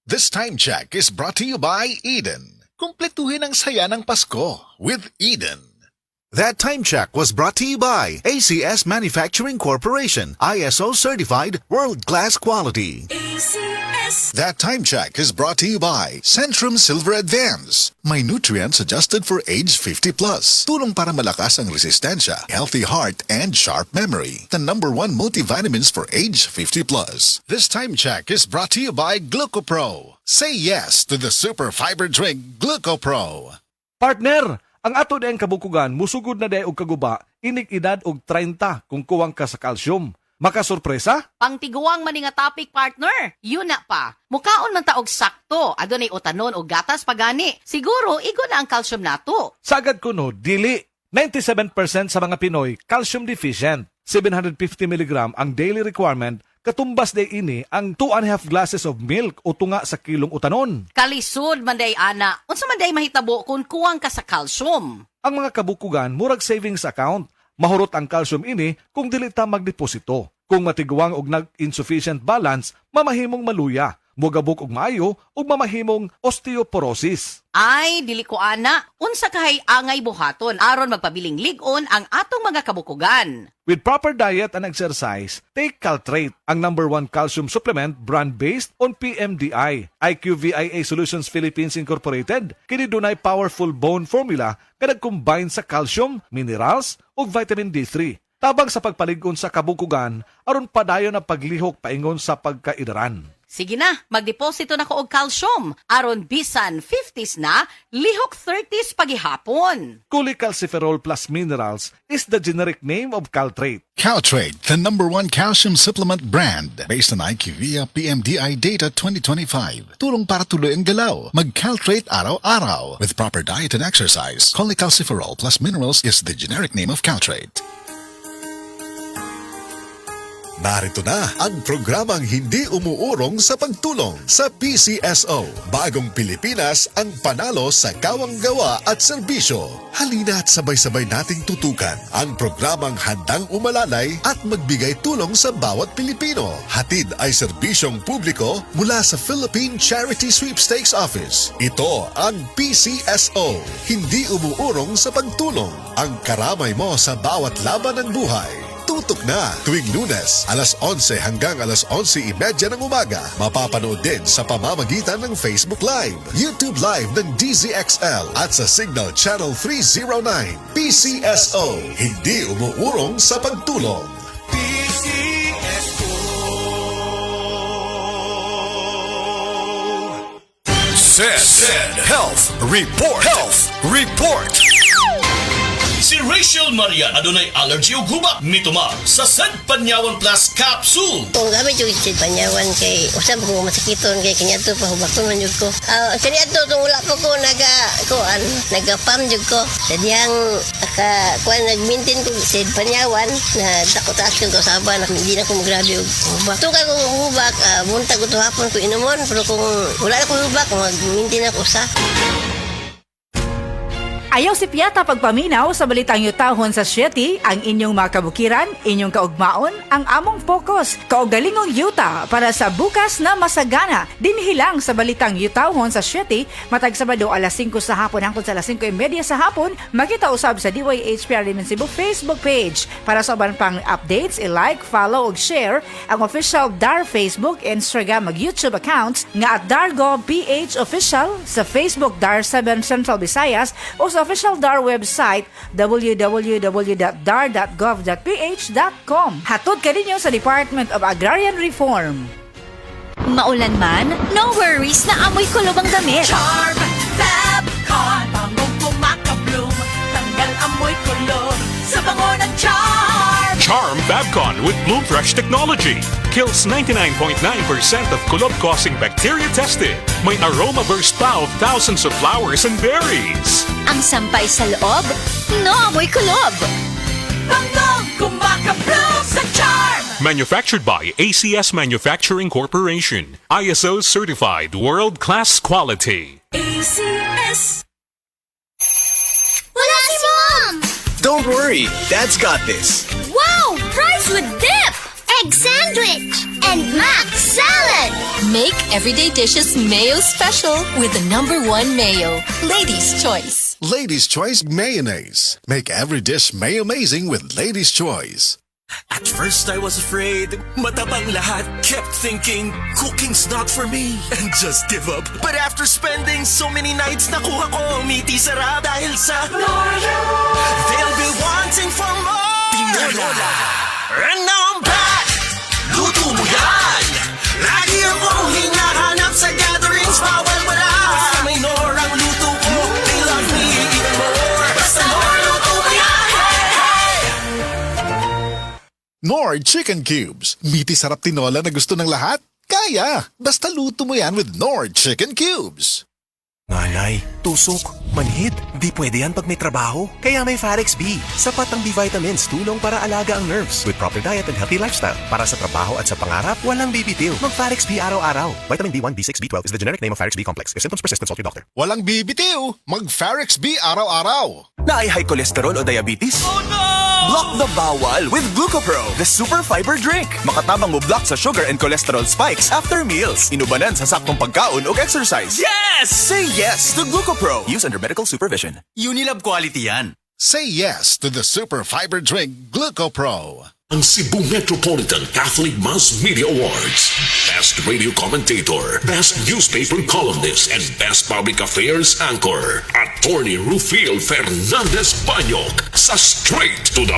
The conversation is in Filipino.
This time check is brought to you by Eden. Kumpletuhin ang saya ng Pasko with Eden. That time check was brought to you by ACS Manufacturing Corporation, ISO certified world-class quality. ACS. That time check is brought to you by Centrum Silver Advance. May nutrients adjusted for age 50 plus. Tulong para malakas ang resistensya, healthy heart, and sharp memory. The #1 multivitamins for age 50 plus. This time check is brought to you by Glucopro. Say yes to the super fiber drink Glucopro. Partner, ang ato dayang kabukugan musugod na day og kaguba, inig edad og 30 kung kuwang ka sa calcium. Makasurpresa? Pangtiguang man nga topic, partner. Yun na pa. Mukaon man taog sakto. Adunay utanon o gatas pagani. Siguro igo na ang calcium nato. Sagad ko no, dili. 97% sa mga Pinoy calcium deficient. 750 mg ang daily requirement. Katumbas day ini ang 2.5 glasses of milk o tunga sa kilong utanon. Kalisod man day ana. Unsa man day mahitabo kung kuwang ka sa calcium. Ang mga kabukugan murag savings account. Mahurot ang calcium ini kung dili ta magdeposito. Kung matigwang og nag-insufficient balance, mamahimong maluya, mugabok og maayo ug mamahimong osteoporosis. Ay, dili ko ana. Unsa kahay angay buhaton aron magpabiling ligon ang atong mga kabukugan. With proper diet and exercise, take Caltrate, ang #1 calcium supplement brand based on PMDI. IQVIA Solutions Philippines Incorporated, kini dunay powerful bone formula nga nag-combine sa calcium, minerals ug vitamin D3. Tabang sa pagpalig-on sa kabukugan aron padayon ang paglihok paingon sa pagkaidaran. Sige na, magdeposito na ko og calcium. Aron bisan 50s na, lihok 30s pagihapon. Cholecalciferol plus minerals is the generic name of Caltrate. Caltrate, the #1 calcium supplement brand based on IQVIA PMDI data 2025. Tulong para tuloy ang galaw. Mag-Caltrate araw-araw. With proper diet and exercise, cholecalciferol plus minerals is the generic name of Caltrate. Narito na ang programang hindi umuurong sa pagtulong sa PCSO. Bagong Pilipinas ang panalo sa gawang-gawa at serbisyo. Halina at sabay-sabay nating tutukan ang programang handang umalalay at magbigay tulong sa bawat Pilipino. Hatid ay serbisyong publiko mula sa Philippine Charity Sweepstakes Office. Ito ang PCSO. Hindi umuurong sa pagtulong. Ang karamay mo sa bawat laban ng buhay. Tutok na tuwing Lunes, alas 11 hanggang alas 11:30 ng umaga. Mapapanood din sa pamamagitan ng Facebook Live, YouTube Live ng DZXL at sa Signal Channel 309. PCSO, hindi umuurong sa pagtulong. PCSO. Said Health Report. Health Report. Si Rachel Marian adunay allergy o guba mituma sa Sed Panyawan Plus Capsule. Kung gamit yung Sed Panyawan kay usab ko masakiton kay kaniadto pa hubakon man jud ko. Kaniadto tong wala pa ko nagapam jud ko. Sadyang kuan nag-maintain ko Sed Panyawan na dako taas ko saban hindi na ko magrabe og hubak. Tuka ko hubak buntag ko hapon ko inumon pero kung wala na ko hubak mag-maintain ako sa. Ayaw si Piata pagpaminaw sa balitang yutahon sa Sieti, ang inyong mga kabukiran, inyong kaugmaon, ang among focus, kaugalingong yuta para sa bukas na masagana. Dinhilang sa balitang yutahon sa Sieti, matag Sabado alas 5 sa hapon hangtod sa alas 5:30 sa hapon, makita usab sa DYHPR Liman Cebu Facebook page. Para sa uban pang updates, i-like, follow ug share ang official DAR Facebook, Instagram ug YouTube accounts nga at DarGovPH Official sa Facebook DAR 7 Central Visayas o sa official DAR website www.dar.gov.ph.com. Hatod ka ninyo sa Department of Agrarian Reform. Maulan man, no worries na amoy kulob ang damit. Charm Fabcon, bangong kumakabloom, tanggal amoy kulob sa bango ng Charm. Charm Fabcon with Bloom Fresh technology kills 99.9% of kulob-causing bacteria tested. May aroma burst pa of thousands of flowers and berries. Ang sampay sa loob, no amoy kulob. Bangong kumakabloom sa Charm. Manufactured by ACS Manufacturing Corporation. ISO certified world-class quality. ACS. Wala si Mom! Don't worry, Dad's got this. Wow! Fries with dip! egg sandwich, and mac salad. Make everyday dishes mayo special with the #1 mayo. Ladies' Choice. Ladies' Choice Mayonnaise. Make every dish may-amazing with Ladies' Choice. At first I was afraid, matabang lahat, kept thinking, cooking's not for me, and just give up. But after spending so many nights, nakuha ko umiti sarap dahil sa Noyo! They'll be wanting for more! Tinola! And now I'm back! Luto mo yan! Lagi akong hinahanap sa gatherings, bawal wala! Basta may Nor ang luto ko, they love me even more! Basta Nor, luto mo yan! Hey, hey! Nor Chicken Cubes. Meaty sarap tinola na gusto ng lahat? Kaya! Basta luto mo yan with Nor Chicken Cubes. Nanay, tusok, manhid, di pwede yan pag may trabaho. Kaya may Farex B. Sapat ang B-vitamins, tulong para alaga ang nerves. With proper diet and healthy lifestyle. Para sa trabaho at sa pangarap, walang bibitiw. Mag-Farex B araw-araw. Vitamin B1, B6, B12 is the generic name of Farex B complex. If symptoms persist, consult your doctor. Walang bibitiw. Mag-Farex B araw-araw. Naay high cholesterol o diabetes? Oh no! Block the bawal with Glucopro, the super fiber drink. Makatabang mo block sa sugar and cholesterol spikes after meals. Inubanan sa saktong pagkaon o exercise. Yes! Say yes to Glucopro. Use under medical supervision. Unilab quality yan. Say yes to the super fiber drink Glucopro. Ang Cebu Metropolitan Catholic Mass Media Awards. Best Radio Commentator, Best Newspaper Columnist, and Best Public Affairs Anchor. Attorney Rufil Fernandez Banyok sa Straight to the